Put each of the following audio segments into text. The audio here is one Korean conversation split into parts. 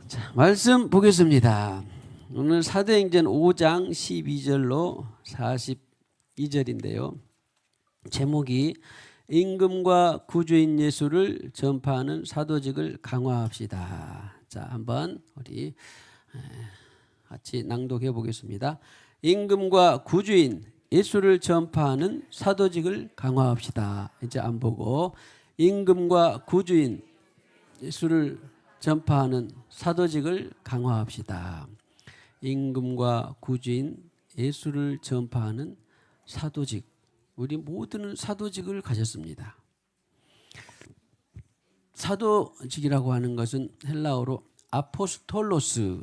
자, 말씀 보겠습니다. 오늘 사도행전 5장 12절로 42절인데요. 제목이 임금과 구주인 예수를 전파하는 사도직을 강화합시다. 자, 한번 우리 같이 낭독해 보겠습니다. 임금과 구주인 예수를 전파하는 사도직을 강화합시다. 이제 안 보고 임금과 구주인 예수를 전파하는 사도직을 강화합시다. 임금과 구주인 예수를 전파하는 사도직. 우리 모두는 사도직을 가졌습니다. 사도직이라고 하는 것은 헬라어로 아포스톨로스,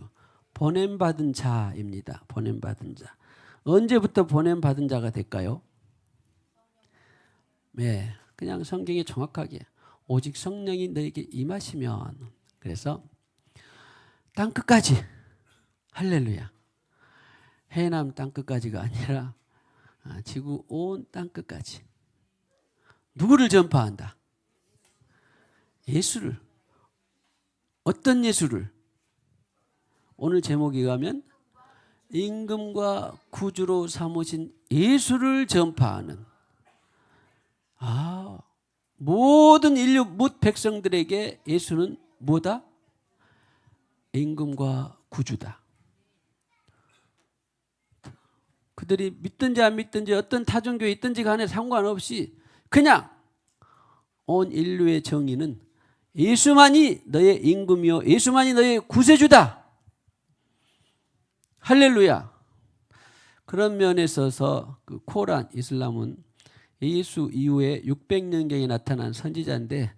보냄받은 자입니다. 보냄받은 자. 언제부터 보냄받은 자가 될까요? 네, 그냥 성경에 정확하게 오직 성령이 너에게 임하시면, 그래서 땅끝까지, 할렐루야, 해남 땅끝까지가 아니라 지구 온 땅끝까지 누구를 전파한다? 예수를. 어떤 예수를? 오늘 제목에 가면 임금과 구주로 삼으신 예수를 전파하는, 모든 인류 뭇 백성들에게 예수는 뭐다? 임금과 구주다. 그들이 믿든지 안 믿든지 어떤 타종교에 있든지 간에 상관없이 그냥 온 인류의 정의는 예수만이 너의 임금이요 예수만이 너의 구세주다. 할렐루야. 그런 면에 있어서 그 코란 이슬람은 예수 이후에 600년경에 나타난 선지자인데,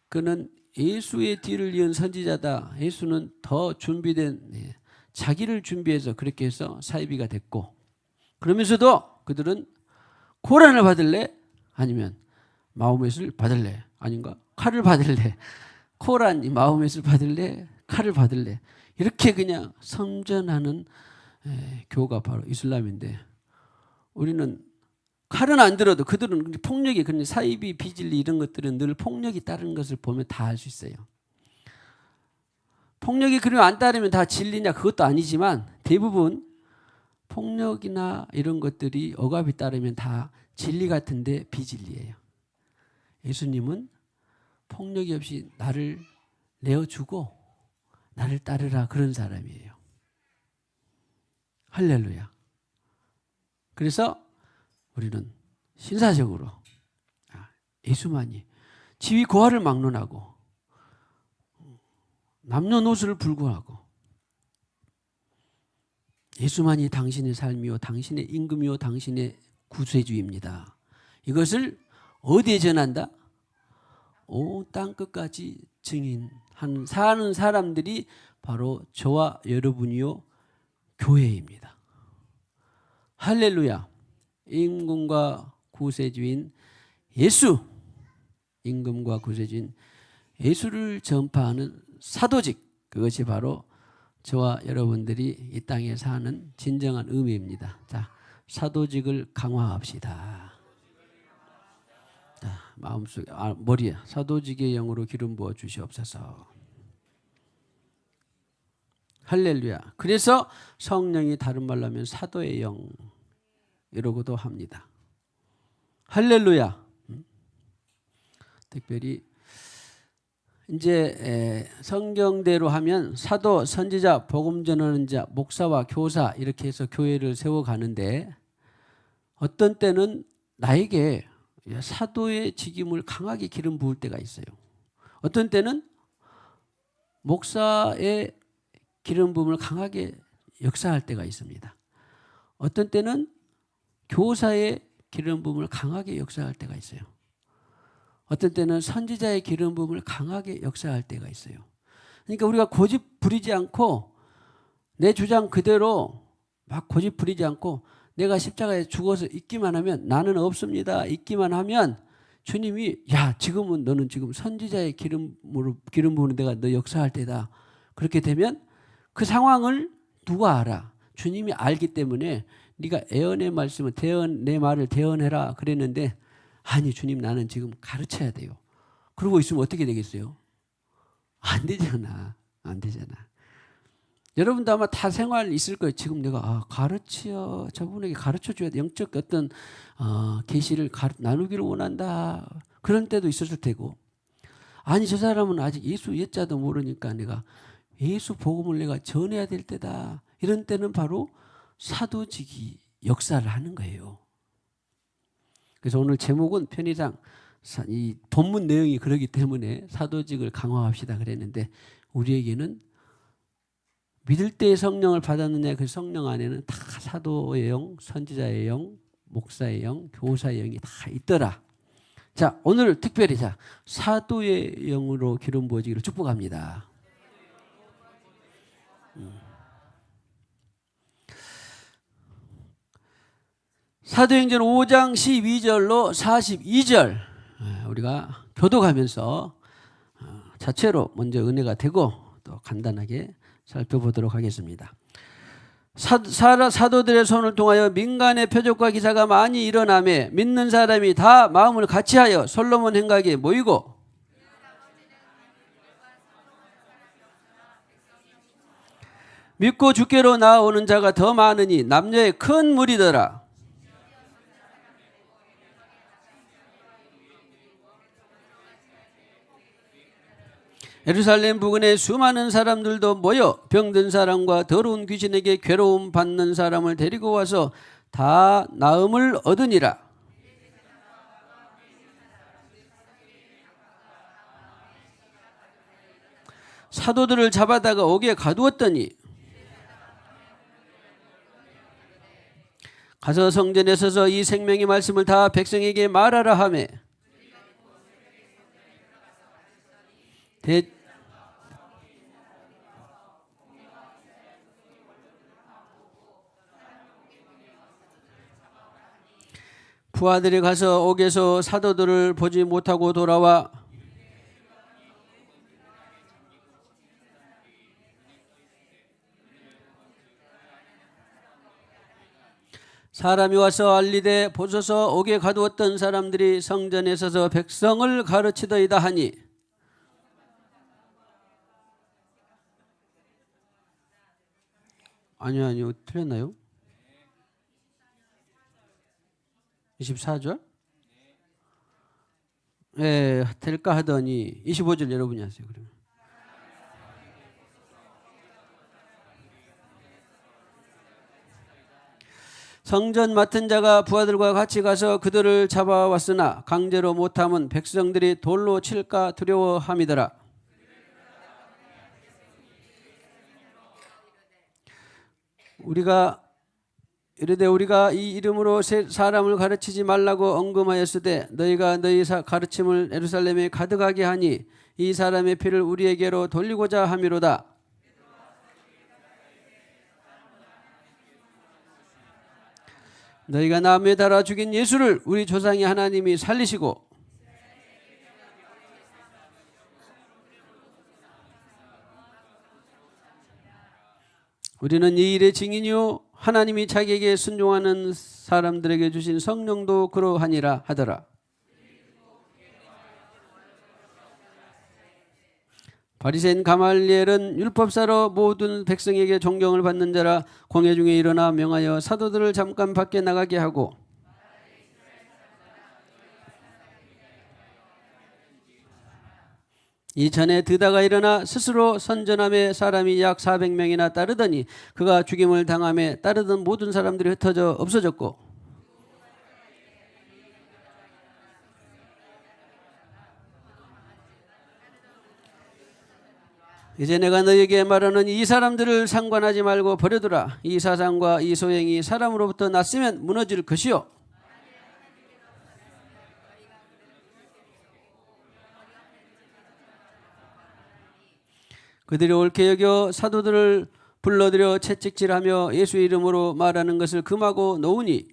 그는 예수의 뒤를 이은 선지자다. 예수는 더 준비된, 자기를 준비해서 그렇게 해서 사이비가 됐고, 그러면서도 그들은 코란을 받을래? 아니면 마호멧을 받을래? 아닌가? 칼을 받을래? 코란, 마호멧을 받을래? 칼을 받을래? 이렇게 그냥 선전하는 교가 바로 이슬람인데, 우리는 칼은 안 들어도 그들은 폭력이, 그런 사이비, 비진리 이런 것들은 늘 폭력이 따르는 것을 보면 다 알 수 있어요. 폭력이 그러면 안 따르면 다 진리냐? 그것도 아니지만 대부분 폭력이나 이런 것들이 억압이 따르면 다 진리 같은데 비진리예요. 예수님은 폭력이 없이 나를 내어주고 나를 따르라, 그런 사람이에요. 할렐루야. 그래서 우리는 신사적으로 예수만이 지위 고하를 막론하고 남녀노소를 불구하고 예수만이 당신의 삶이요 당신의 임금이요 당신의 구세주입니다. 이것을 어디에 전한다? 온 땅끝까지 증인하는 사는 사람들이 바로 저와 여러분이요 교회입니다. 할렐루야. 임금과 구세주인 예수, 임금과 구세주인 예수를 전파하는 사도직, 그것이 바로 저와 여러분들이 이 땅에 사는 진정한 의미입니다. 자, 사도직을 강화합시다. 자, 마음속에, 머리에 사도직의 영으로 기름 부어 주시옵소서. 할렐루야. 그래서 성령이 다른 말로 하면 사도의 영 이러고도 합니다. 할렐루야. 특별히 이제 성경대로 하면 사도, 선지자, 복음 전하는 자, 목사와 교사 이렇게 해서 교회를 세워가는데, 어떤 때는 나에게 사도의 직임을 강하게 기름 부을 때가 있어요. 어떤 때는 목사의 기름 부음을 강하게 역사할 때가 있습니다. 어떤 때는 교사의 기름 부음을 강하게 역사할 때가 있어요. 어떤 때는 선지자의 기름 부음을 강하게 역사할 때가 있어요. 그러니까 우리가 고집 부리지 않고 내 주장 그대로 막 고집 부리지 않고 내가 십자가에 죽어서 있기만 하면, 나는 없습니다, 있기만 하면 주님이 지금은 너는 지금 선지자의 기름 부으는 내가 너 역사할 때다. 그렇게 되면 그 상황을 누가 알아? 주님이 알기 때문에 네가 애언의 말씀을 내 말을 대언해라 그랬는데, 아니 주님 나는 지금 가르쳐야 돼요. 그러고 있으면 어떻게 되겠어요? 안 되잖아. 안 되잖아. 여러분도 아마 다 생활 있을 거예요. 지금 내가 가르쳐 저분에게 가르쳐 줘야 돼. 영적 어떤 계시를 나누기를 원한다. 그런 때도 있었을 테고, 아니 저 사람은 아직 예수 예자도 모르니까 내가 예수 복음을 내가 전해야 될 때다. 이런 때는 바로 사도직이 역사를 하는 거예요. 그래서 오늘 제목은 편의상 이 본문 내용이 그러기 때문에 사도직을 강화합시다 그랬는데, 우리에게는 믿을 때 성령을 받았느냐, 그 성령 안에는 다 사도의 영, 선지자의 영, 목사의 영, 교사의 영이 다 있더라. 자, 오늘 특별히 사도의 영으로 기름 부어지기를 축복합니다. 사도행전 5장 12절로 42절 우리가 교독하면서 자체로 먼저 은혜가 되고 또 간단하게 살펴보도록 하겠습니다. 사도들의 손을 통하여 민간의 표적과 기사가 많이 일어나매 믿는 사람이 다 마음을 같이하여 솔로몬 행각에 모이고, 믿고 주께로 나아오는 자가 더 많으니 남녀의 큰 무리더라. 예루살렘 부근에 수많은 사람들도 모여 병든 사람과 더러운 귀신에게 괴로움 받는 사람을 데리고 와서 다 나음을 얻으니라. 사도들을 잡아다가 옥에 가두었더니 가서 성전에 서서 이 생명의 말씀을 다 백성에게 말하라 하매, 부하들이 가서 옥에서 사도들을 보지 못하고 돌아와 사람이 와서 알리되 보소서 옥에 가두었던 사람들이 성전에 서서 백성을 가르치더이다 하니, 아니요 틀렸나요? 24절? 예, 될까 하더니 25절 여러분이 하세요. 그러면 성전 맡은 자가 부하들과 같이 가서 그들을 잡아왔으나 강제로 못함은 백성들이 돌로 칠까 두려워함이더라. 이르되 우리가 이 이름으로 사람을 가르치지 말라고 언금하였으되 너희가 너희 가르침을 예루살렘에 가득하게 하니 이 사람의 피를 우리에게로 돌리고자 함이로다. 너희가 나무에 달아 죽인 예수를 우리 조상의 하나님이 살리시고 우리는 이 일의 증인이요 하나님이 자기에게 순종하는 사람들에게 주신 성령도 그러하니라 하더라. 바리새인 가말리엘은 율법사로 모든 백성에게 존경을 받는 자라 공회 중에 일어나 명하여 사도들을 잠깐 밖에 나가게 하고 이전에 드다가 일어나 스스로 선전함에 사람이 약 400명이나 따르더니 그가 죽임을 당함에 따르던 모든 사람들이 흩어져 없어졌고, 이제 내가 너에게 말하는 이 사람들을 상관하지 말고 버려두라. 이 사상과 이 소행이 사람으로부터 났으면 무너질 것이요 그들이 옳게 여겨 사도들을 불러들여 채찍질하며 예수의 이름으로 말하는 것을 금하고 놓으니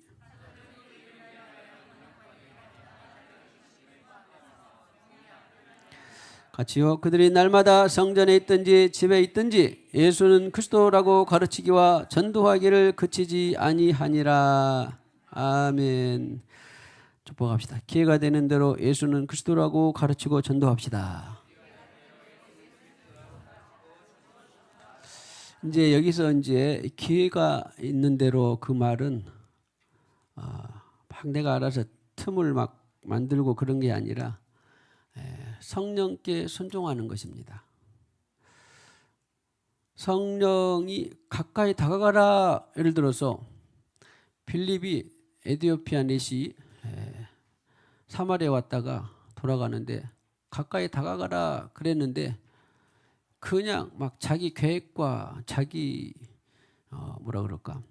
같이요 그들이 날마다 성전에 있든지 집에 있든지 예수는 그리스도라고 가르치기와 전도하기를 그치지 아니하니라. 아멘. 축복합시다. 기회가 되는 대로 예수는 그리스도라고 가르치고 전도합시다. 이제 여기서 이제 기회가 있는 대로 그 말은 막 내가 알아서 틈을 막 만들고 그런 게 아니라 성령께 순종하는 것입니다. 성령이 가까이 다가가라. 예를 들어서 빌립이 에디오피아 넷이 사마리아에 왔다가 돌아가는데 가까이 다가가라 그랬는데 그냥 막 자기 계획과 자기 뭐라 그럴까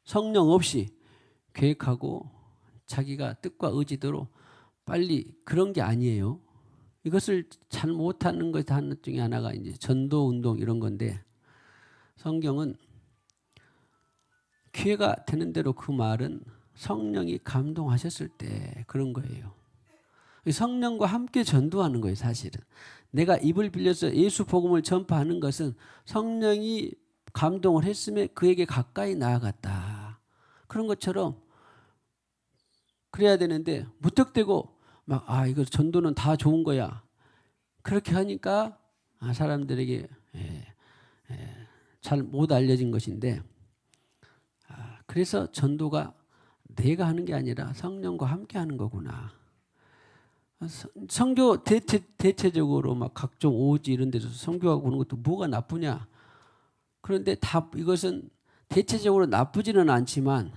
성령 없이 계획하고 자기가 뜻과 의지대로 빨리 그런 게 아니에요. 이것을 잘 못하는 것 중에 하나가 이제 전도 운동 이런 건데 성경은 기회가 되는 대로 그 말은 성령이 감동하셨을 때 그런 거예요. 성령과 함께 전도하는 거예요. 사실은 내가 입을 빌려서 예수 복음을 전파하는 것은 성령이 감동을 했음에 그에게 가까이 나아갔다. 그런 것처럼 그래야 되는데 무턱대고 막 이거 전도는 다 좋은 거야. 그렇게 하니까 사람들에게 잘 못 알려진 것인데 그래서 전도가 내가 하는 게 아니라 성령과 함께 하는 거구나. 선교 대체적으로 막 각종 오지 이런 데서 선교하고 그런 것도 뭐가 나쁘냐. 그런데 이것은 대체적으로 나쁘지는 않지만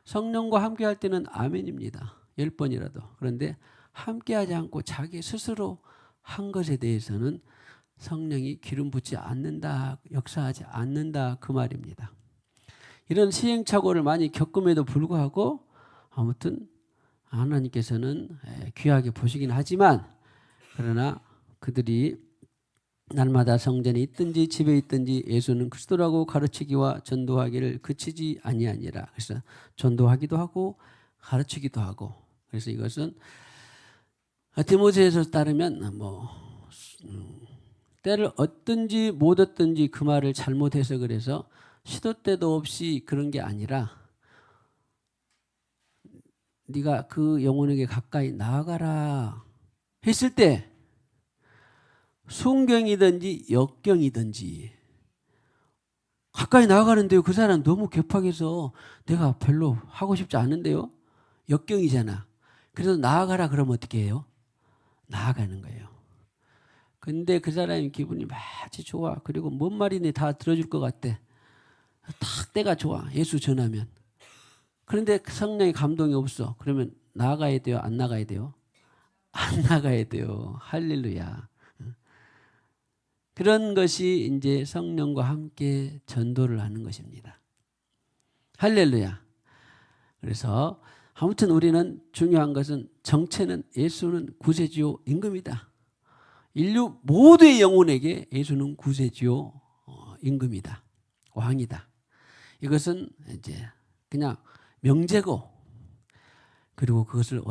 성령과 함께 할 때는 아멘입니다. 10번이라도. 그런데 함께 하지 않고 자기 스스로 한 것에 대해서는 성령이 기름 붓지 않는다, 역사하지 않는다 그 말입니다. 이런 시행착오를 많이 겪음에도 불구하고 아무튼 하나님께서는 귀하게 보시긴 하지만 그러나 그들이 날마다 성전에 있든지 집에 있든지 예수는 그리스도라고 가르치기와 전도하기를 그치지 아니하니라. 그래서 전도하기도 하고 가르치기도 하고 그래서 이것은 디모데후서 따르면 때를 얻든지 못 얻든지 그 말을 잘못해서 그래서 시도 때도 없이 그런 게 아니라 네가 그 영혼에게 가까이 나아가라 했을 때 순경이든지 역경이든지 가까이 나아가는데요. 그 사람 너무 괴팍해서 내가 별로 하고 싶지 않은데요. 역경이잖아. 그래서 나아가라 그러면 어떻게 해요? 나아가는 거예요. 근데 그 사람의 기분이 마치 좋아. 그리고 뭔 말이니 다 들어줄 것 같대. 딱 때가 좋아. 예수 전하면. 그런데 성령의 감동이 없어. 그러면 나아가야 돼요? 안 나가야 돼요? 안 나가야 돼요. 할렐루야. 그런 것이 이제 성령과 함께 전도를 하는 것입니다. 할렐루야. 그래서 아무튼 우리는 중요한 것은 정체는 예수는 구세주요 임금이다. 인류 모두의 영혼에게 예수는 구세주요 임금이다. 왕이다. 이것은 이제 그냥 명제고 그리고 그것을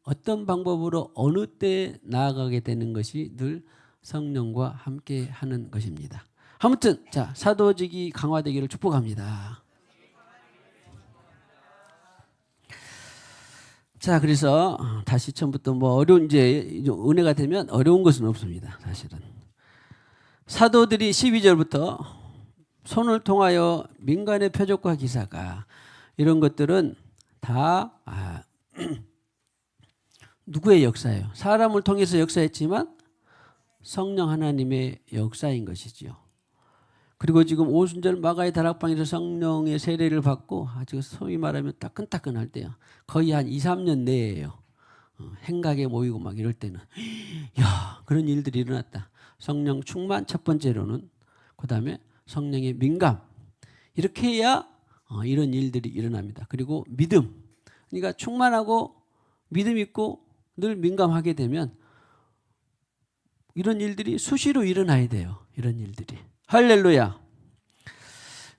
어떤 방법으로 어느 때 나아가게 되는 것이 늘 성령과 함께 하는 것입니다. 아무튼 자 사도직이 강화되기를 축복합니다. 자 그래서 다시 처음부터 어려운 이제 은혜가 되면 어려운 것은 없습니다. 사실은 사도들이 12절부터 손을 통하여 민간의 표적과 기사가 이런 것들은 다 누구의 역사예요? 사람을 통해서 역사했지만 성령 하나님의 역사인 것이지요. 그리고 지금 오순절 마가의 다락방에서 성령의 세례를 받고 아주 소위 말하면 따끈따끈할 때요. 거의 한 2, 3년 내에요. 행각에 모이고 막 이럴 때는 야 그런 일들이 일어났다. 성령 충만 첫 번째로는 그다음에 성령의 민감 이렇게 해야 이런 일들이 일어납니다. 그리고 믿음 그러니까 충만하고 믿음 있고 늘 민감하게 되면 이런 일들이 수시로 일어나야 돼요. 이런 일들이. 할렐루야.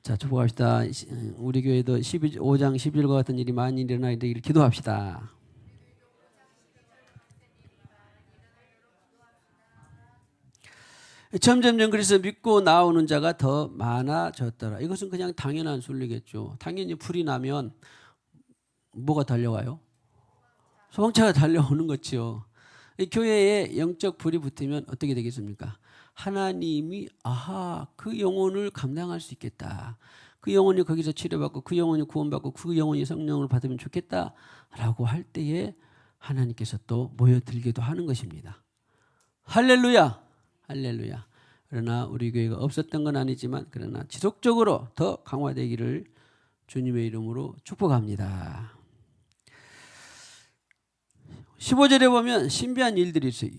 자, 축복합시다. 우리 교회도 5장 11절과 같은 일이 많이 일어나야 되기를 기도합시다. 점점점 그래서 믿고 나오는 자가 더 많아졌더라. 이것은 그냥 당연한 순리겠죠. 당연히 불이 나면 뭐가 달려와요? 소방차가 달려오는 거죠. 교회에 영적 불이 붙으면 어떻게 되겠습니까? 하나님이 그 영혼을 감당할 수 있겠다. 그 영혼이 거기서 치료받고 그 영혼이 구원받고 그 영혼이 성령을 받으면 좋겠다라고 할 때에 하나님께서 또 모여들기도 하는 것입니다. 할렐루야. 할렐루야. 그러나 우리 교회가 없었던 건 아니지만 그러나 지속적으로 더 강화되기를 주님의 이름으로 축복합니다. 15절에 보면 신비한 일들이 있어요.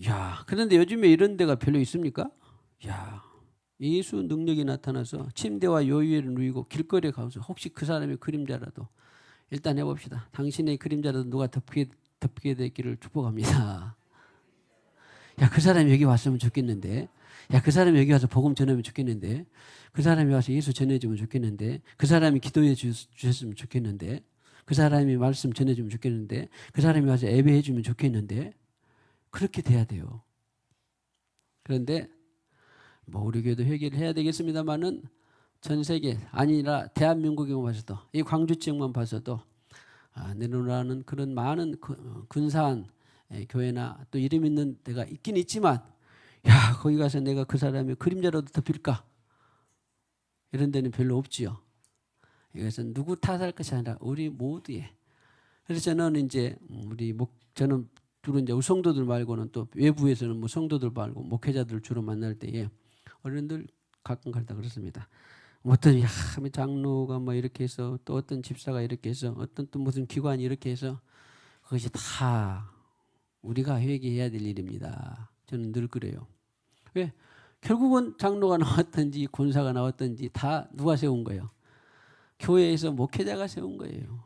그런데 요즘에 이런 데가 별로 있습니까? 예수 능력이 나타나서 침대와 요유를 누이고 길거리에 가서 혹시 그 사람의 그림자라도 일단 해봅시다. 당신의 그림자라도 누가 덮게 되기를 축복합니다. 그 사람이 여기 왔으면 좋겠는데, 그 사람이 여기 와서 복음 전하면 좋겠는데, 그 사람이 와서 예수 전해주면 좋겠는데, 그 사람이 기도해 주셨으면 좋겠는데, 그 사람이 말씀 전해주면 좋겠는데, 그 사람이 와서 예배해 주면 좋겠는데, 그렇게 돼야 돼요. 그런데 우리 교회도 회개를 해야 되겠습니다만은 전 세계 아니라 대한민국에만 봐서도 이 광주 지역만 봐서도 내노라는 그런 많은 근사한 교회나 또 이름 있는 데가 있긴 있지만 거기 가서 내가 그 사람의 그림자라도 덮일까? 이런 데는 별로 없지요. 이것은 누구 탓할 것이 아니라 우리 모두의. 그래서 저는 이제 저는 주로 이제 성도들 말고는 또 외부에서는 성도들 말고 목회자들 주로 만날 때에 어른들 가끔 가다 그렇습니다. 어떤 장로가 이렇게 해서 또 어떤 집사가 이렇게 해서 어떤 또 무슨 기관이 이렇게 해서 그것이 다 우리가 회개해야 될 일입니다. 저는 늘 그래요. 왜? 결국은 장로가 나왔든지 권사가 나왔든지 다 누가 세운 거예요? 교회에서 목회자가 세운 거예요.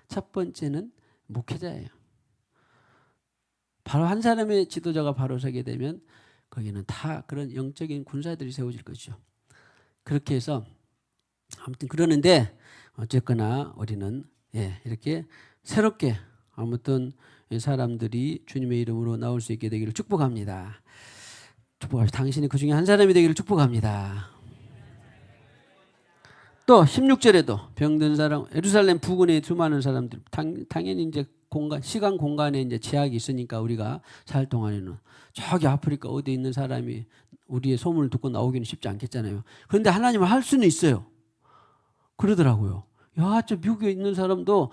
첫 번째는 목회자예요. 바로 한 사람의 지도자가 바로 서게 되면 거기는 다 그런 영적인 군사들이 세워질 것이죠. 그렇게 해서 아무튼 그러는데 어쨌거나 우리는 이렇게 새롭게 아무튼 사람들이 주님의 이름으로 나올 수 있게 되기를 축복합니다. 축복합니다. 당신이 그 중에 한 사람이 되기를 축복합니다. 또 16절에도 병든 사람, 예루살렘 부근에 수많은 사람들, 당연히 이제 시간 공간에 이제 제약이 있으니까 우리가 살 동안에는 저기 아프리카 어디에 있는 사람이 우리의 소문을 듣고 나오기는 쉽지 않겠잖아요. 그런데 하나님은 할 수는 있어요. 그러더라고요. 저 미국에 있는 사람도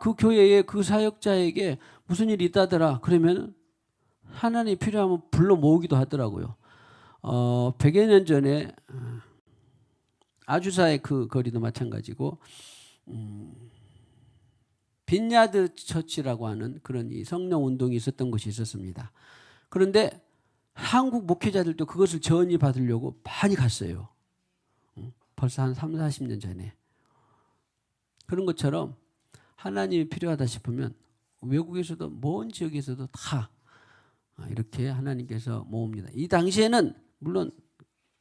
그 교회에 그 사역자에게 무슨 일이 있다더라. 그러면 하나님이 필요하면 불러 모으기도 하더라고요. 100여 년 전에 아주사의 그 거리도 마찬가지고 빈야드 처치라고 하는 그런 이 성령 운동이 있었던 곳이 있었습니다. 그런데 한국 목회자들도 그것을 전이 받으려고 많이 갔어요. 벌써 한 3, 40년 전에. 그런 것처럼 하나님이 필요하다 싶으면 외국에서도 먼 지역에서도 다 이렇게 하나님께서 모읍니다. 이 당시에는 물론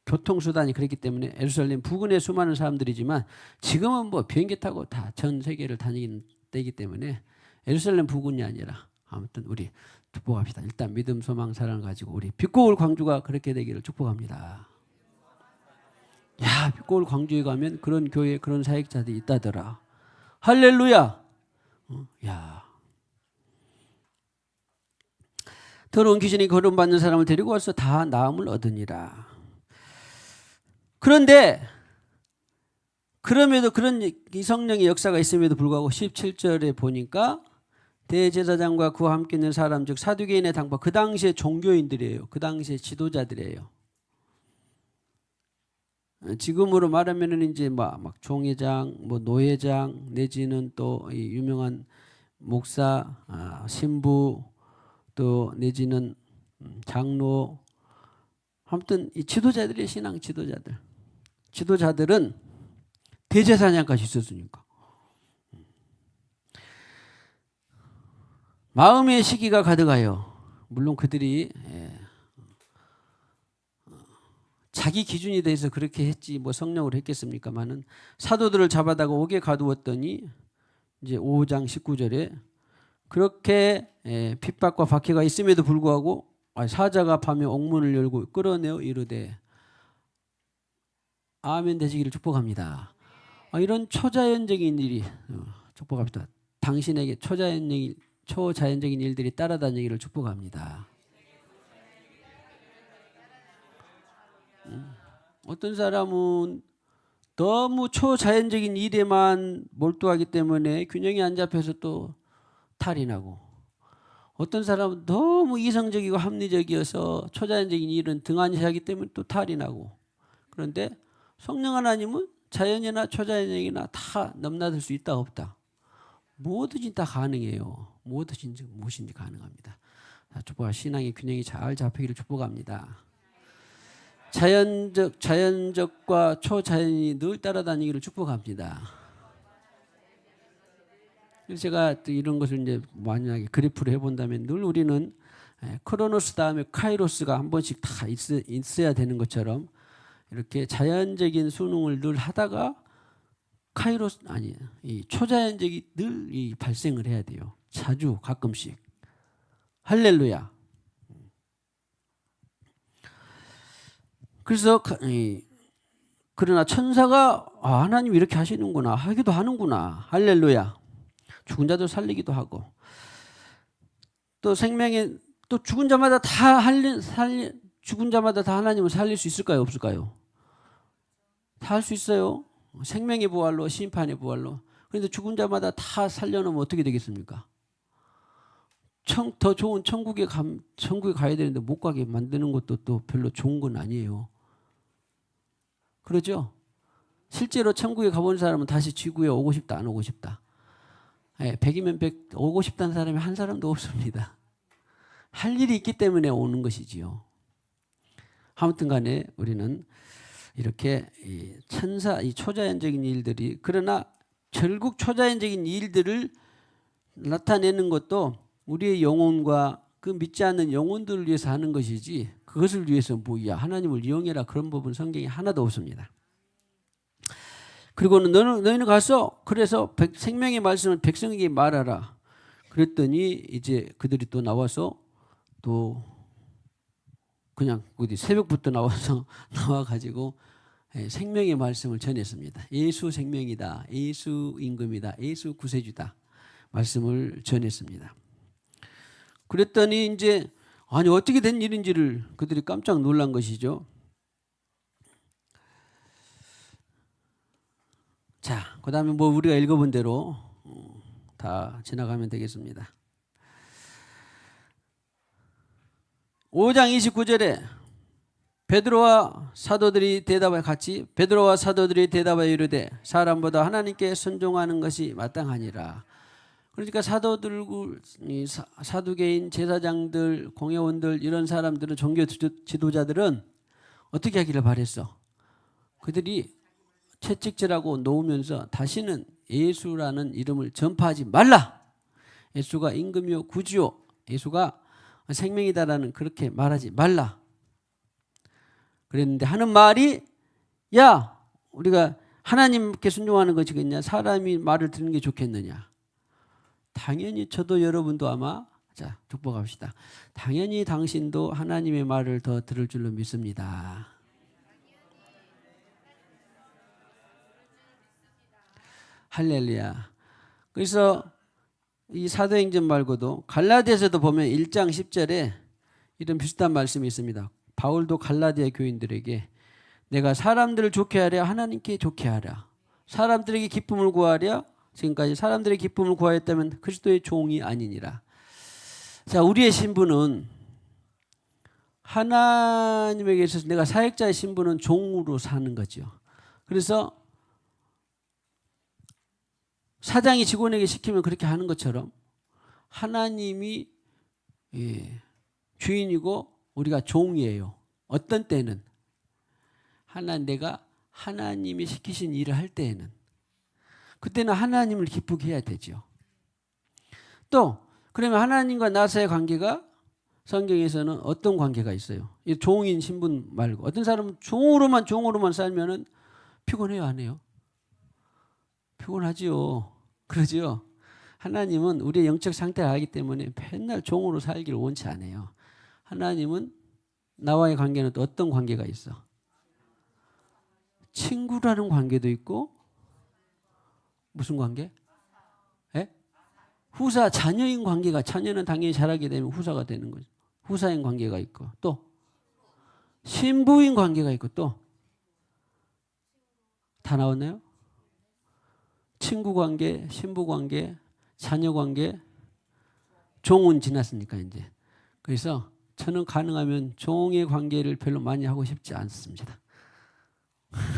교통수단이 그렇기 때문에 예루살렘 부근에 수많은 사람들이지만 지금은 비행기 타고 다 전 세계를 다니는 때이기 때문에 예루살렘 부근이 아니라 아무튼 우리 축복합시다. 일단 믿음, 소망, 사랑을 가지고 우리 빛고울 광주가 그렇게 되기를 축복합니다. 빛고울 광주에 가면 그런 교회 그런 사역자들이 있다더라. 할렐루야. 더러운 귀신이 거론받는 사람을 데리고 와서 다 나음을 얻으니라. 그런데 그럼에도 그런 이 성령의 역사가 있음에도 불구하고 17절에 보니까 대제사장과 그와 함께 있는 사람 즉 사두개인의 당파 그 당시에 종교인들이에요. 그 당시에 지도자들이에요. 지금으로 말하면은 이제 막 총회장, 노회장 내지는 또 이 유명한 목사, 신부 또 내지는 장로 아무튼 이 지도자들의 신앙 지도자들은 대제사장까지 있었으니까 마음의 시기가 가득하여 물론 그들이 자기 기준이 돼서 그렇게 했지 성령으로 했겠습니까마는 사도들을 잡아다가 옥에 가두었더니 이제 5장 19절에 그렇게 핍박과 박해가 있음에도 불구하고 사자가 밤에 옥문을 열고 끌어내어 이르되 아멘 되시기를 축복합니다. 이런 초자연적인 일이 축복합니다. 당신에게 초자연적인 일들이 따라다니기를 축복합니다. 어떤 사람은 너무 초자연적인 일에만 몰두하기 때문에 균형이 안 잡혀서 또 탈이 나고, 어떤 사람은 너무 이성적이고 합리적이어서 초자연적인 일은 등한시하기 때문에 또 탈이 나고. 그런데 성령 하나님은 자연이나 초자연적이나 다 넘나들 수 있다 없다. 뭐든지 다 가능해요. 무엇인지 가능합니다. 축복하 신앙의 균형이 잘 잡히기를 축복합니다. 자연적과 초자연이 늘 따라다니기를 축복합니다. 그래서 제가 또 이런 것을 이제 만약에 그래프로 해본다면 늘 우리는 크로노스 다음에 카이로스가 한 번씩 다 있어야 되는 것처럼 이렇게 자연적인 수능을 늘 하다가 카이로스 아니 이 초자연적이 늘 이 발생을 해야 돼요. 자주 가끔씩. 할렐루야. 그래서 그러나 천사가 하나님 이렇게 하시는구나 하기도 하는구나. 할렐루야. 죽은 자도 살리기도 하고 또 생명에 또 죽은 자마다 다 죽은 자마다 다 하나님을 살릴 수 있을까요? 없을까요? 다 할 수 있어요. 생명의 부활로 심판의 부활로. 그런데 죽은 자마다 다 살려놓으면 어떻게 되겠습니까? 더 좋은 천국에 가야 되는데 못 가게 만드는 것도 또 별로 좋은 건 아니에요. 그러죠? 실제로 천국에 가본 사람은 다시 지구에 오고 싶다 안 오고 싶다. 100이면 100 오고 싶다는 사람이 한 사람도 없습니다. 할 일이 있기 때문에 오는 것이지요. 아무튼 간에 우리는 이렇게 이 초자연적인 일들이, 그러나 결국 초자연적인 일들을 나타내는 것도 우리의 영혼과 그 믿지 않는 영혼들을 위해서 하는 것이지 그것을 위해서 뭐야 하나님을 이용해라 그런 부분 성경에 하나도 없습니다. 그리고는 너희는 가서 그래서 생명의 말씀을 백성에게 말하라. 그랬더니 이제 그들이 또 나와서 또 그냥 어디 새벽부터 나와가지고 생명의 말씀을 전했습니다. 예수 생명이다. 예수 임금이다. 예수 구세주다. 말씀을 전했습니다. 그랬더니 이제 아니 어떻게 된 일인지를 그들이 깜짝 놀란 것이죠. 자, 그 다음에 뭐 우리가 읽어본 대로 다 지나가면 되겠습니다. 5장 29절에 베드로와 사도들이 대답하여 이르되 사람보다 하나님께 순종하는 것이 마땅하니라. 그러니까 사두개인 제사장들, 공회원들 이런 사람들은 종교 지도자들은 어떻게 하기를 바랬어? 그들이 채찍질하고 놓으면서 다시는 예수라는 이름을 전파하지 말라. 예수가 임금이요 구주요, 예수가 생명이다라는 그렇게 말하지 말라. 그랬는데 하는 말이 야 우리가 하나님께 순종하는 것이겠냐 사람이 말을 듣는 게 좋겠느냐. 당연히 저도 여러분도 아마 자 축복합시다. 당연히 당신도 하나님의 말을 더 들을 줄로 믿습니다. 할렐루야. 그래서 이 사도행전 말고도 갈라디아서도 보면 1장 10절에 이런 비슷한 말씀이 있습니다. 바울도 갈라디아 교인들에게 내가 사람들을 좋게 하랴 하나님께 좋게 하랴. 사람들에게 기쁨을 구하랴. 지금까지 사람들의 기쁨을 구하였다면 그리스도의 종이 아니니라. 자, 우리의 신분은 하나님에게 있어서 내가 사역자의 신분은 종으로 사는 거죠. 그래서 사장이 직원에게 시키면 그렇게 하는 것처럼 하나님이 주인이고 우리가 종이에요. 어떤 때는 내가 하나님이 시키신 일을 할 때에는 그때는 하나님을 기쁘게 해야 되죠. 또 그러면 하나님과 나 사이의 관계가 성경에서는 어떤 관계가 있어요? 이 종인 신분 말고 어떤 사람은 종으로만 살면은 피곤해요, 안 해요? 피곤하지요. 그러죠. 하나님은 우리의 영적 상태를 알기 때문에 맨날 종으로 살기를 원치 않아요. 하나님은 나와의 관계는 또 어떤 관계가 있어? 친구라는 관계도 있고 무슨 관계? 후사, 자녀인 관계가 자녀는 당연히 자라게 되면 후사가 되는 거죠. 후사인 관계가 있고 또 신부인 관계가 있고 또 다 나왔나요? 친구 관계, 신부 관계, 자녀 관계, 종은 지났으니까 이제. 그래서 저는 가능하면 종의 관계를 별로 많이 하고 싶지 않습니다.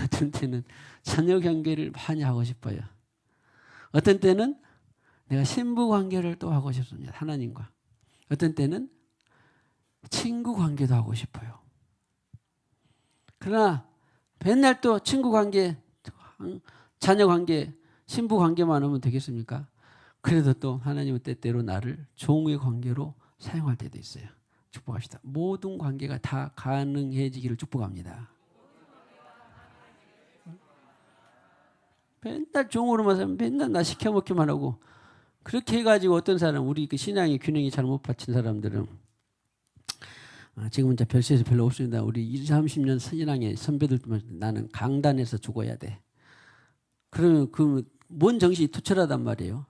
어떤 때는 자녀 관계를 많이 하고 싶어요. 어떤 때는 내가 신부 관계를 또 하고 싶습니다. 하나님과. 어떤 때는 친구 관계도 하고 싶어요. 그러나 맨날 또 친구 관계, 자녀 관계, 신부 관계만 하면 되겠습니까? 그래도 또 하나님은 때때로 나를 종의 관계로 사용할 때도 있어요. 축복합시다. 모든 관계가 다 가능해지기를 축복합니다. 맨날 종으로만 살면 맨날 나 시켜먹기만 하고 그렇게 해가지고 어떤 사람 우리 그 신앙의 균형이 잘못 받친 사람들은 지금은 이제 별세에서 별로 없습니다. 우리 20, 30년 신앙의 선배들도 나는 강단에서 죽어야 돼. 그러면 그 뭔 정신이 투철하단 말이에요.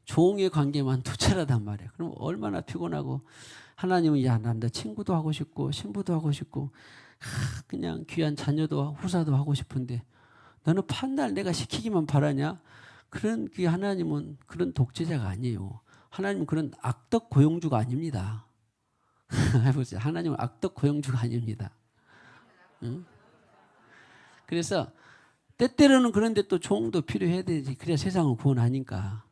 종의 관계만 투철하단 말이에요. 그럼 얼마나 피곤하고 하나님은 야, 나 친구도 하고 싶고 신부도 하고 싶고 그냥 귀한 자녀도 후사도 하고 싶은데 너는 판날 내가 시키기만 바라냐? 그런 그 하나님은 그런 독재자가 아니에요. 하나님은 그런 악덕 고용주가 아닙니다. 해보세요. 하나님은 악덕 고용주가 아닙니다. 응? 그래서 때때로는 그런데 또 종도 필요해야 되지. 그래야 세상을 구원하니까.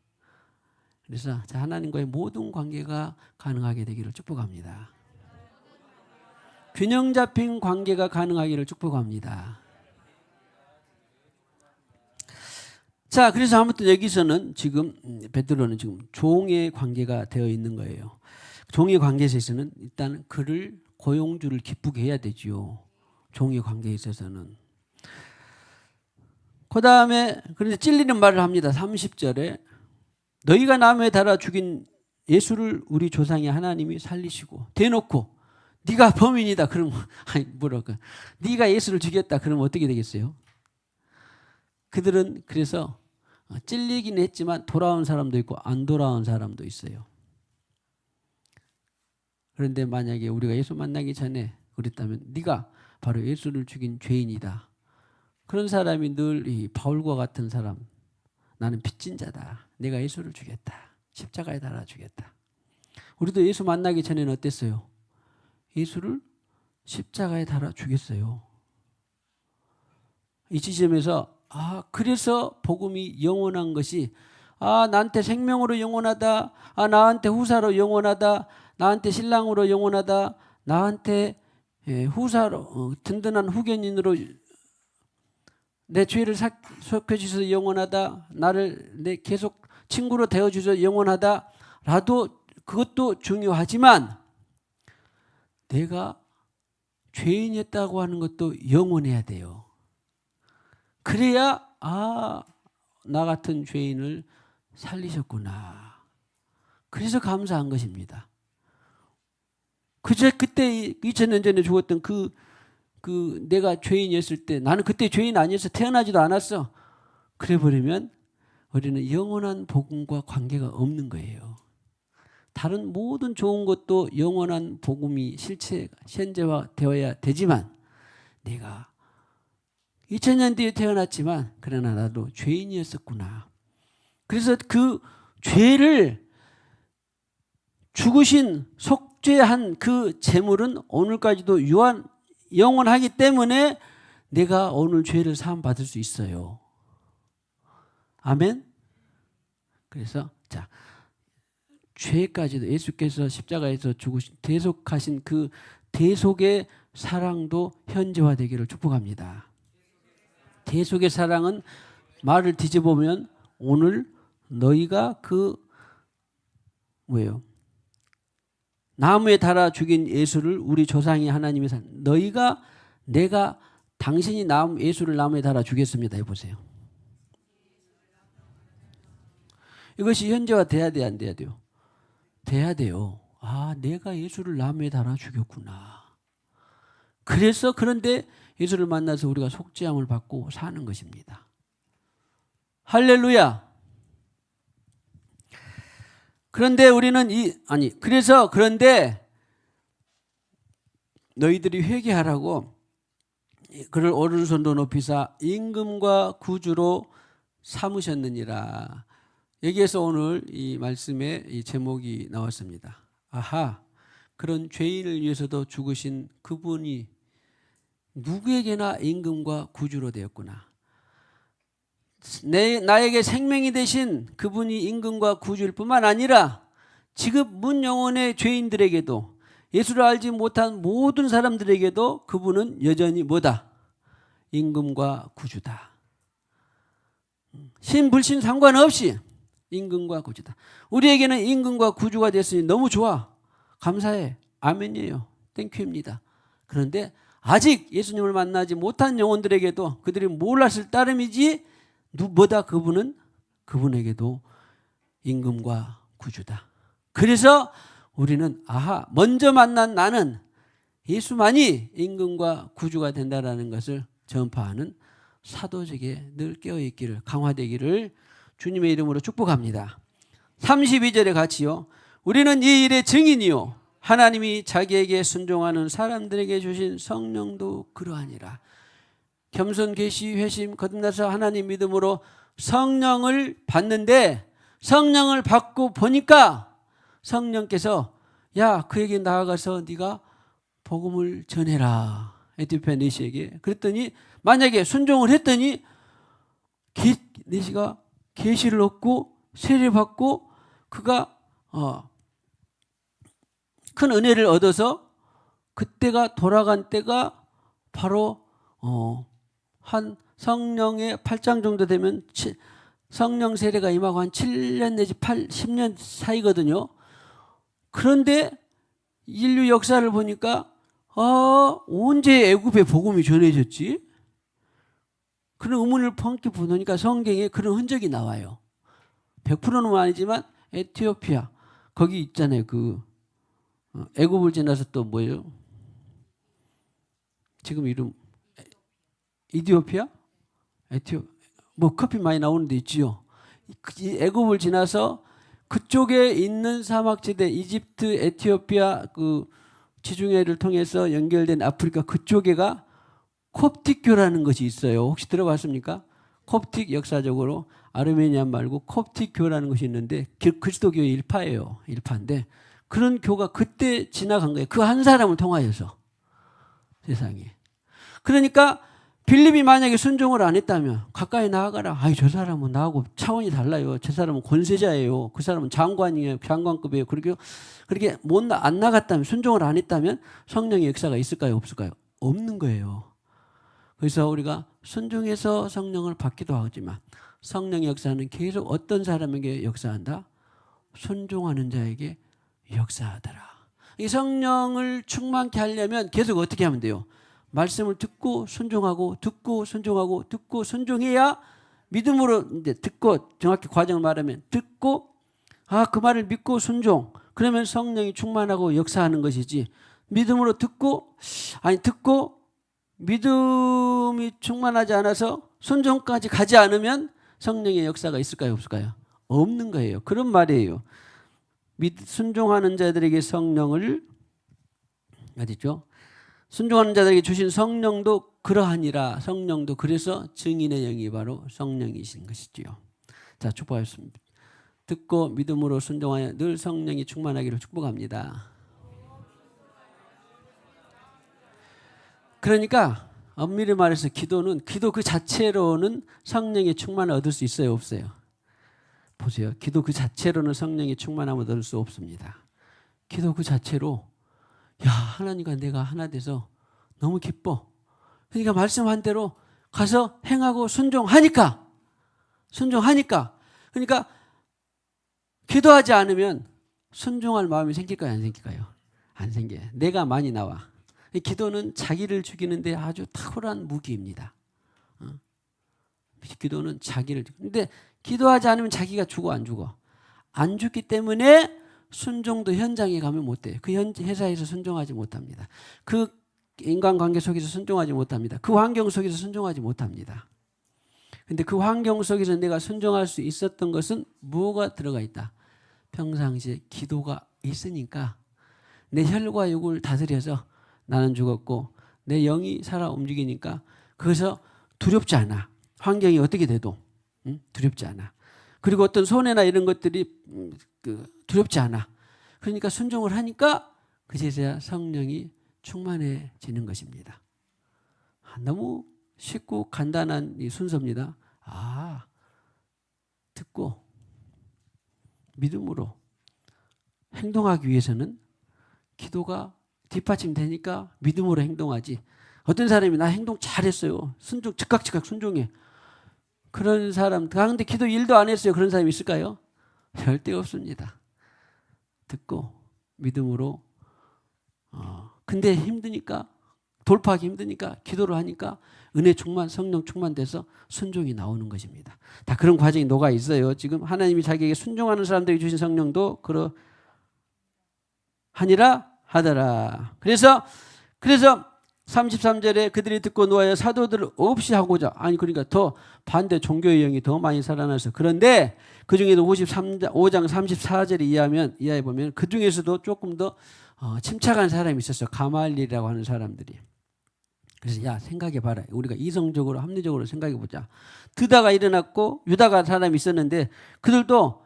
그래서 하나님과의 모든 관계가 가능하게 되기를 축복합니다. 균형 잡힌 관계가 가능하기를 축복합니다. 자, 그래서 아무튼 여기서는 지금 베드로는 지금 종의 관계가 되어 있는 거예요. 종의 관계에 있어서는 일단 그를 고용주를 기쁘게 해야 되지요. 종의 관계에 있어서는. 그 다음에 그런데 찔리는 말을 합니다. 30절에 너희가 나무에 달아 죽인 예수를 우리 조상의 하나님이 살리시고 대놓고 네가 범인이다. 그러면 아니 뭐랄까 네가 예수를 죽였다. 그러면 어떻게 되겠어요? 그들은 그래서 찔리긴 했지만 돌아온 사람도 있고 안 돌아온 사람도 있어요. 그런데 만약에 우리가 예수 만나기 전에 그랬다면 네가 바로 예수를 죽인 죄인이다. 그런 사람이 늘 이 바울과 같은 사람 나는 빚진 자다. 내가 예수를 죽였다. 십자가에 달아 죽였다. 우리도 예수 만나기 전에는 어땠어요? 예수를 십자가에 달아 죽였어요. 이 지점에서 그래서 복음이 영원한 것이 나한테 생명으로 영원하다. 나한테 후사로 영원하다. 나한테 신랑으로 영원하다. 나한테 후사로 든든한 후견인으로 내 죄를 속혀주셔서 영원하다. 나를 내 계속 친구로 되어주셔서 영원하다. 라도 그것도 중요하지만 내가 죄인이었다고 하는 것도 영원해야 돼요. 그래야 나 같은 죄인을 살리셨구나. 그래서 감사한 것입니다. 그때 2000년 전에 죽었던 내가 죄인이었을 때 나는 그때 죄인 아니어서 태어나지도 않았어. 그래 버리면 우리는 영원한 복음과 관계가 없는 거예요. 다른 모든 좋은 것도 영원한 복음이 실체 현재화되어야 되지만 내가 2000년 뒤에 태어났지만 그러나 나도 죄인이었었구나. 그래서 그 죄를 죽으신 속죄한 그 재물은 오늘까지도 영원하기 때문에 내가 오늘 죄를 사함 받을 수 있어요. 아멘. 그래서 죄까지도 예수께서 십자가에서 죽으신 대속하신 그 대속의 사랑도 현재화되기를 축복합니다. 대속의 사랑은 말을 뒤져보면 오늘 너희가 나무에 달아 죽인 예수를 우리 조상이 하나님이 당신이 예수를 나무에 달아 죽였습니다. 해보세요. 이것이 현재화 돼야 돼, 안 돼야 돼요? 돼야 돼요. 내가 예수를 나무에 달아 죽였구나. 그런데 예수를 만나서 우리가 속죄함을 받고 사는 것입니다. 할렐루야. 그런데 우리는 그런데 너희들이 회개하라고 그를 오른손도 높이사 임금과 구주로 삼으셨느니라. 여기에서 오늘 이 말씀의 이 제목이 나왔습니다. 아하, 그런 죄인을 위해서도 죽으신 그분이 누구에게나 임금과 구주로 되었구나. 나에게 생명이 되신 그분이 임금과 구주일 뿐만 아니라 지금 문 영혼의 죄인들에게도, 예수를 알지 못한 모든 사람들에게도 그분은 여전히 뭐다? 임금과 구주다. 신불신 상관없이 임금과 구주다. 우리에게는 임금과 구주가 됐으니 너무 좋아. 감사해. 아멘이에요. 땡큐입니다. 그런데 아직 예수님을 만나지 못한 영혼들에게도 그들이 몰랐을 따름이지 뭐다? 그분에게도 임금과 구주다. 그래서 우리는 아하, 먼저 만난 나는 예수만이 임금과 구주가 된다라는 것을 전파하는 사도직에 늘 깨어있기를, 강화되기를 주님의 이름으로 축복합니다. 32절에 같이요. 우리는 이 일의 증인이요, 하나님이 자기에게 순종하는 사람들에게 주신 성령도 그러하니라. 겸손, 계시, 회심, 거듭나서 하나님 믿음으로 성령을 받는데, 성령을 받고 보니까 성령께서 야, 그에게 나아가서 네가 복음을 전해라. 에티오피아 내시에게. 그랬더니 만약에 순종을 했더니 내시가 계시를 얻고 세례 받고 그가 큰 은혜를 얻어서 그때가 돌아간 때가 바로 한 성령의 8장 정도 되면 성령 세례가 임하고 한 7년 내지 10년 사이거든요. 그런데 인류 역사를 보니까 언제 애굽에 복음이 전해졌지? 그런 의문을 펑키 보니까 성경에 그런 흔적이 나와요. 100%는 아니지만 에티오피아 거기 있잖아요. 그 애굽을 지나서 또 뭐예요? 지금 이름 이디오피아? 뭐 커피 많이 나오는 데 있지요. 애굽을 지나서 그쪽에 있는 사막지대 이집트, 에티오피아 그 지중해를 통해서 연결된 아프리카 그쪽에가 콥틱교라는 것이 있어요. 혹시 들어봤습니까? 콥틱 역사적으로 아르메니안 말고 콥틱교라는 것이 있는데 그리스도교의 일파예요. 일파인데 그런 교가 그때 지나간 거예요. 그 한 사람을 통하여서 세상에. 그러니까 빌립이 만약에 순종을 안 했다면 가까이 나아가라. 아이, 저 사람은 나하고 차원이 달라요. 저 사람은 권세자예요. 그 사람은 장관이에요. 장관급이에요. 그렇게 안 나갔다면, 순종을 안 했다면 성령의 역사가 있을까요? 없을까요? 없는 거예요. 그래서 우리가 순종해서 성령을 받기도 하지만 성령의 역사는 계속 어떤 사람에게 역사한다? 순종하는 자에게 역사하더라. 이 성령을 충만케 하려면 계속 어떻게 하면 돼요? 말씀을 듣고 순종하고 듣고 순종하고 듣고 순종해야 믿음으로 이제 듣고, 정확히 과정을 말하면 듣고 그 말을 믿고 순종, 그러면 성령이 충만하고 역사하는 것이지, 믿음으로 듣고 믿음이 충만하지 않아서 순종까지 가지 않으면 성령의 역사가 있을까요? 없을까요? 없는 거예요. 그런 말이에요. 순종하는 자들에게 성령을 어디죠? 순종하는 자들에게 주신 성령도 그러하니라. 성령도 그래서 증인의 영이 바로 성령이신 것이지요. 자, 축복하겠습니다. 듣고 믿음으로 순종하여 늘 성령이 충만하기를 축복합니다. 그러니까 엄밀히 말해서 기도 그 자체로는 성령의 충만을 얻을 수 있어요, 없어요? 보세요. 기도 그 자체로는 성령의 충만함을 얻을 수 없습니다. 기도 그 자체로 하나님과 내가 하나 돼서 너무 기뻐. 그러니까 말씀한 대로 가서 행하고 순종하니까. 그러니까 기도하지 않으면 순종할 마음이 생길까요? 안 생길까요? 안 생겨요. 내가 많이 나와. 기도는 자기를 죽이는데 아주 탁월한 무기입니다. 기도는 자기를 죽이는데 기도하지 않으면 자기가 죽어, 안 죽어? 안 죽기 때문에 순종도 현장에 가면 못 돼요. 그 회사에서 순종하지 못합니다. 그 인간관계 속에서 순종하지 못합니다. 그 환경 속에서 순종하지 못합니다. 근데 그 환경 속에서 내가 순종할 수 있었던 것은 뭐가 들어가 있다? 평상시에 기도가 있으니까 내 혈과 육을 다스려서 나는 죽었고 내 영이 살아 움직이니까 그래서 두렵지 않아. 환경이 어떻게 돼도 두렵지 않아. 그리고 어떤 손해나 이런 것들이 두렵지 않아. 그러니까 순종을 하니까 그제서야 성령이 충만해지는 것입니다. 너무 쉽고 간단한 이 순서입니다. 듣고 믿음으로 행동하기 위해서는 기도가 뒷받침되니까 믿음으로 행동하지. 어떤 사람이 나 행동 잘했어요. 순종 즉각 순종해. 그런 사람 그런데 기도 1도 안 했어요. 그런 사람이 있을까요? 절대 없습니다. 듣고 믿음으로 근데 힘드니까 돌파하기 힘드니까 기도를 하니까 은혜 충만 성령 충만돼서 순종이 나오는 것입니다. 다 그런 과정이 녹아 있어요. 지금 하나님이 자기에게 순종하는 사람들에게 주신 성령도 그러하니라 하더라. 그래서 33절에 그들이 듣고 노하여 사도들을 없이 하고자 그러니까 더 반대 종교의 영이 더 많이 살아나서 그런데 그 중에도 5장 34절에 이하해 보면 그 중에서도 조금 더 침착한 사람이 있었어. 가말리엘이라고 하는 사람들이. 그래서 야 생각해 봐라. 우리가 이성적으로 합리적으로 생각해 보자. 드다가 일어났고 유다가 사람이 있었는데 그들도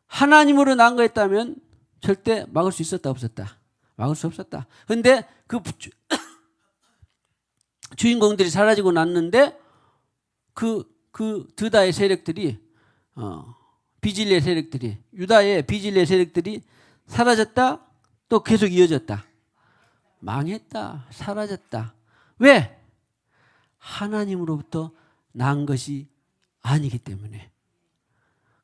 하나님으로 난 거였다면 절대 막을 수 있었다 없었다. 막을 수 없었다. 그런데 그 주인공들이 사라지고 났는데 그 드다의 세력들이 비질레 세력들이 유다의 비질레 세력들이 사라졌다 또 계속 이어졌다. 망했다. 사라졌다. 왜? 하나님으로부터 난 것이 아니기 때문에.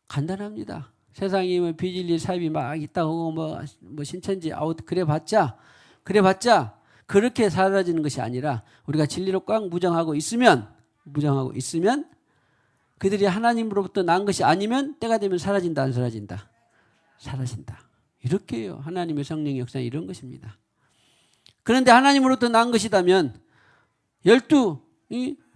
간단합니다. 세상에 뭐 비질리 사입이 막 있다고 뭐 신천지 그래봤자 그렇게 사라지는 것이 아니라 우리가 진리로 꽉 무장하고 있으면 그들이 하나님으로부터 난 것이 아니면 때가 되면 사라진다 안 사라진다? 사라진다. 이렇게요. 하나님의 성령의 역사는 이런 것입니다. 그런데 하나님으로부터 난 것이다면 12달랑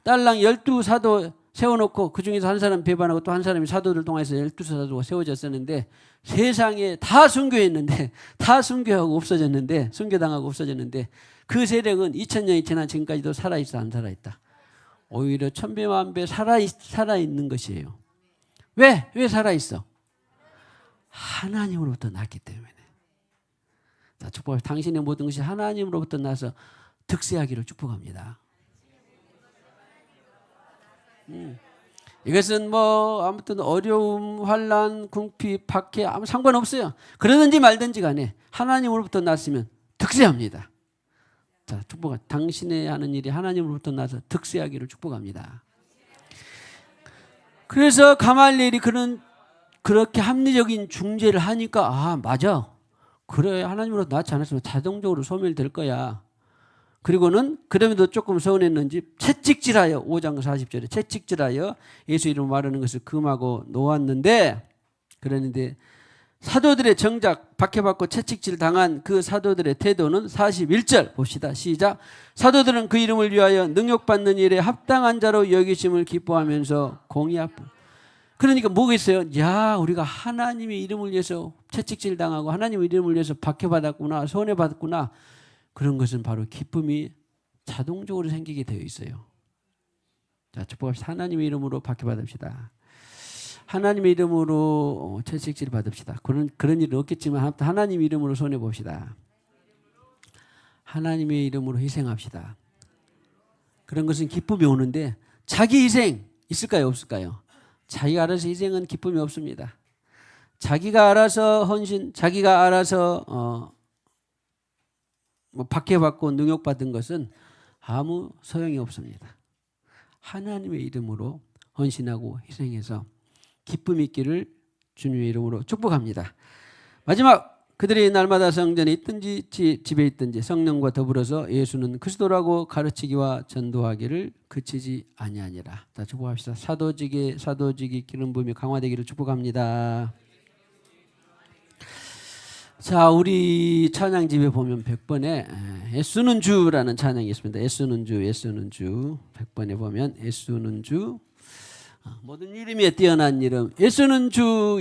12사도 세워놓고 그 중에서 한 사람 배반하고 또 한 사람이 사도들 통해서 12사도가 세워졌었는데 세상에 다 순교했는데 다 순교하고 없어졌는데 순교당하고 없어졌는데 그 세력은 2000년이 지난 지금까지도 살아있어 안 살아있다? 오히려 천배만배 살아있는 것이에요. 왜 살아있어? 하나님으로부터 났기 때문에. 자, 축복합니다. 당신의 모든 것이 하나님으로부터 나서 득세하기를 축복합니다. 이것은 아무튼 어려움, 환난, 궁핍, 박해 아무 상관없어요. 그러든지 말든지 간에 하나님으로부터 났으면 득세합니다. 자, 축복합니다. 당신의 하는 일이 하나님으로부터 나서 득세하기를 축복합니다. 그래서 가말리엘이 그렇게 합리적인 중재를 하니까 맞아. 그래 하나님으로부터 낳지 않았으면 자동적으로 소멸될 거야. 그리고는 그럼에도 조금 서운했는지 채찍질하여 5장 40절에 채찍질하여 예수 이름으로 말하는 것을 금하고 놓았는데 그러는데 사도들의 정작 박해받고 채찍질 당한 그 사도들의 태도는 41절 봅시다. 시작. 사도들은 그 이름을 위하여 능욕받는 일에 합당한 자로 여기심을 기뻐하면서 공의 앞 그러니까 뭐겠어요? 야 우리가 하나님의 이름을 위해서 채찍질 당하고 하나님의 이름을 위해서 박해받았구나 손해받았구나. 그런 것은 바로 기쁨이 자동적으로 생기게 되어 있어요. 자, 축복합시다. 하나님의 이름으로 박해받읍시다. 하나님의 이름으로 채찍질 받읍시다. 그런 일은 없겠지만 하나님의 이름으로 손해봅시다. 하나님의 이름으로 희생합시다. 그런 것은 기쁨이 오는데 자기 희생 있을까요? 없을까요? 자기가 알아서 희생은 기쁨이 없습니다. 자기가 알아서 헌신, 자기가 알아서 박해받고 능욕받은 것은 아무 소용이 없습니다. 하나님의 이름으로 헌신하고 희생해서 기쁨이 있기를 주님의 이름으로 축복합니다. 마지막 그들이 날마다 성전에 있든지 집에 있든지 성령과 더불어서 예수는 그리스도라고 가르치기와 전도하기를 그치지 아니하니라. 자, 축복합시다. 사도직이 기름 부음이 강화되기를 축복합니다. 자, 우리 찬양집에 보면 100번에 예수는 주라는 찬양이 있습니다. 예수는 주 100번에 보면 예수는 주 모든 이름에 뛰어난 이름 예수는 주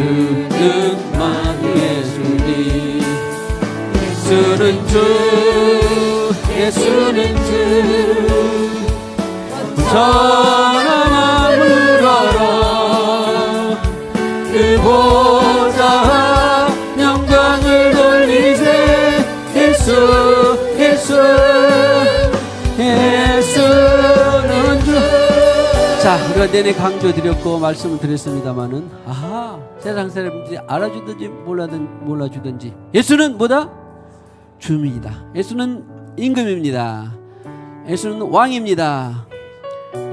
예수는만 예수님. 예수는 주, 예수는 주. 전함을 열어 그 보좌 영광을 돌리세. 예수 예수 예수는 주. 자, 우리가 내내 강조드렸고 말씀을 드렸습니다마는, 아하, 세상 사람들이 알아주든지 몰라주든지 예수는 뭐다? 주입니다. 예수는 임금입니다. 예수는 왕입니다.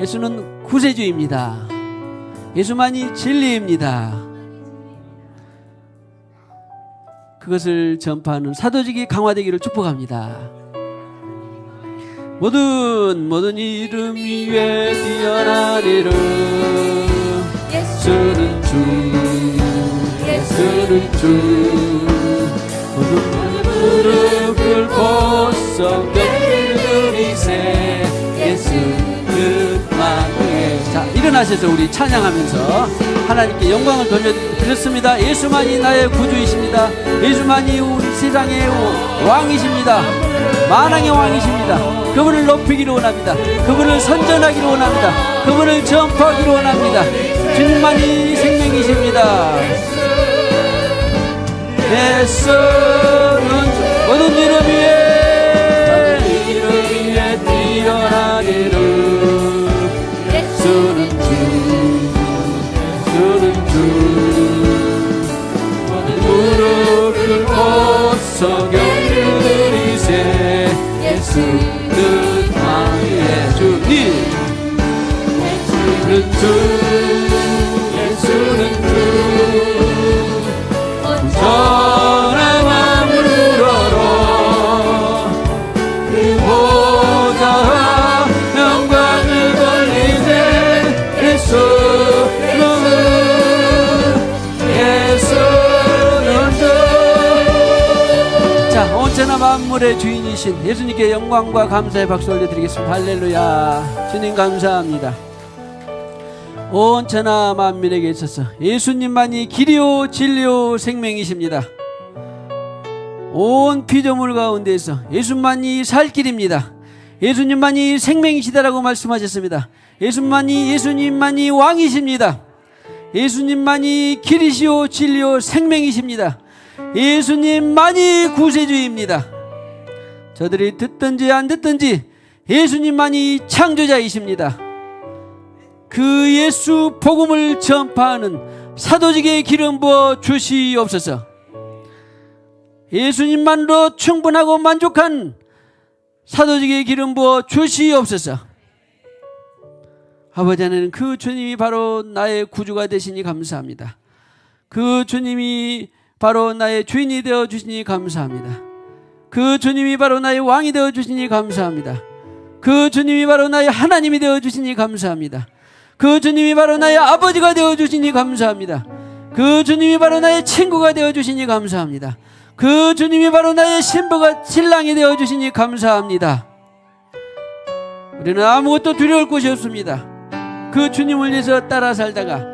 예수는 구세주입니다. 예수만이 진리입니다. 그것을 전파하는 사도직이 강화되기를 축복합니다. 모든 이름 위에 뛰어난 이름. 예수는 주, 예수는 주. 모든 무릎 꿇고 성경을 들이세. 예수는 만유의. 자, 일어나셔서 우리 찬양하면서 하나님께 영광을 돌려드렸습니다. 예수만이 나의 구주이십니다. 예수만이 우리 세상의 왕이십니다. 만왕의 왕이십니다. 그분을 높이기를 원합니다. 그분을 선전하기를 원합니다. 그분을 전파하기를 원합니다. 주님만이 생명이십니다. 예수는 모든 이름 위에 뛰어난 이름. 예수는 주, 예수는 주. 무릎 꿇고 성경을 들이세. 예수는 왕의 주님. 예수는 주, 예수는 주. 전함을 열어 그 보좌 영광을 돌리세. 예수는 주. 자, 온천하 만물의 주인이신 예수님께 영광과 감사의 박수 올려드리겠습니다. 할렐루야. 주님 감사합니다. 온 천하 만민에게 있어서 예수님만이 길이요 진리요 생명이십니다. 온 피조물 가운데에서 예수만이 살 길입니다. 예수님만이 생명이시다라고 말씀하셨습니다. 예수님만이 왕이십니다. 예수님만이 길이시요 진리요 생명이십니다. 예수님만이 구세주입니다. 저들이 듣든지 안 듣든지 예수님만이 창조자이십니다. 그 예수 복음을 전파하는 사도직에 기름 부어 주시옵소서. 예수님만으로 충분하고 만족한 사도직에 기름 부어 주시옵소서. 아버지 하나님, 그 주님이 바로 나의 구주가 되시니 감사합니다. 그 주님이 바로 나의 주인이 되어 주시니 감사합니다. 그 주님이 바로 나의 왕이 되어 주시니 감사합니다. 그 주님이 바로 나의 하나님이 되어 주시니 감사합니다. 그 주님이 바로 나의 아버지가 되어 주시니 감사합니다. 그 주님이 바로 나의 친구가 되어 주시니 감사합니다. 그 주님이 바로 나의 신랑이 되어 주시니 감사합니다. 우리는 아무것도 두려울 것이 없습니다. 그 주님을 위해서 따라 살다가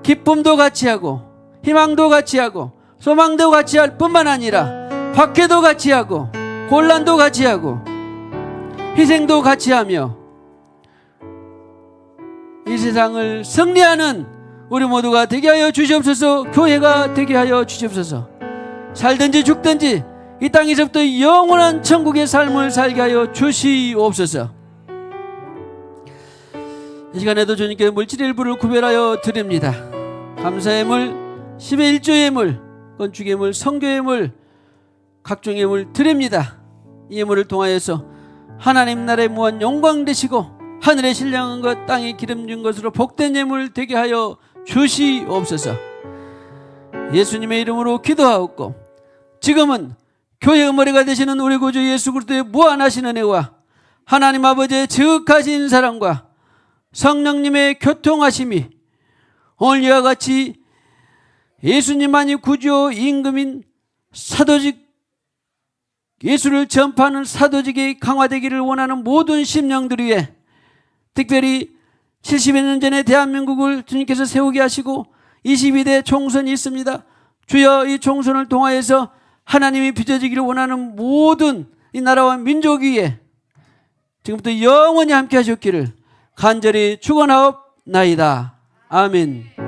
기쁨도 같이 하고 희망도 같이 하고 소망도 같이 할 뿐만 아니라 박해도 같이 하고 곤란도 같이 하고 희생도 같이 하며 이 세상을 승리하는 우리 모두가 되게 하여 주시옵소서. 교회가 되게 하여 주시옵소서. 살든지 죽든지 이 땅에서부터 영원한 천국의 삶을 살게 하여 주시옵소서. 이 시간에도 주님께 물질의 일부를 구별하여 드립니다. 감사의 물, 10의 1조의 물, 건축의 물, 성교의 물, 각종의 물 드립니다. 이 물을 통하여서 하나님 나라의 무한 영광 되시고 하늘의 신령한 것 땅에 기름 준 것으로 복된 예물 되게 하여 주시옵소서. 예수님의 이름으로 기도하옵고 지금은 교회 의머리가 되시는 우리 구주 예수 그리스도의 무한하신 은혜와 하나님 아버지의 지극하신 사랑과 성령님의 교통하심이 오늘 이와 같이 예수님만이 구주 임금인 사도직 예수를 전파하는 사도직이 강화되기를 원하는 모든 심령들 위해 특별히 70여 년 전에 대한민국을 주님께서 세우게 하시고 22대 총선이 있습니다. 주여, 이 총선을 통하여서 하나님이 빚어지기를 원하는 모든 이 나라와 민족 위에 지금부터 영원히 함께 하셨기를 간절히 축원하옵나이다. 아멘.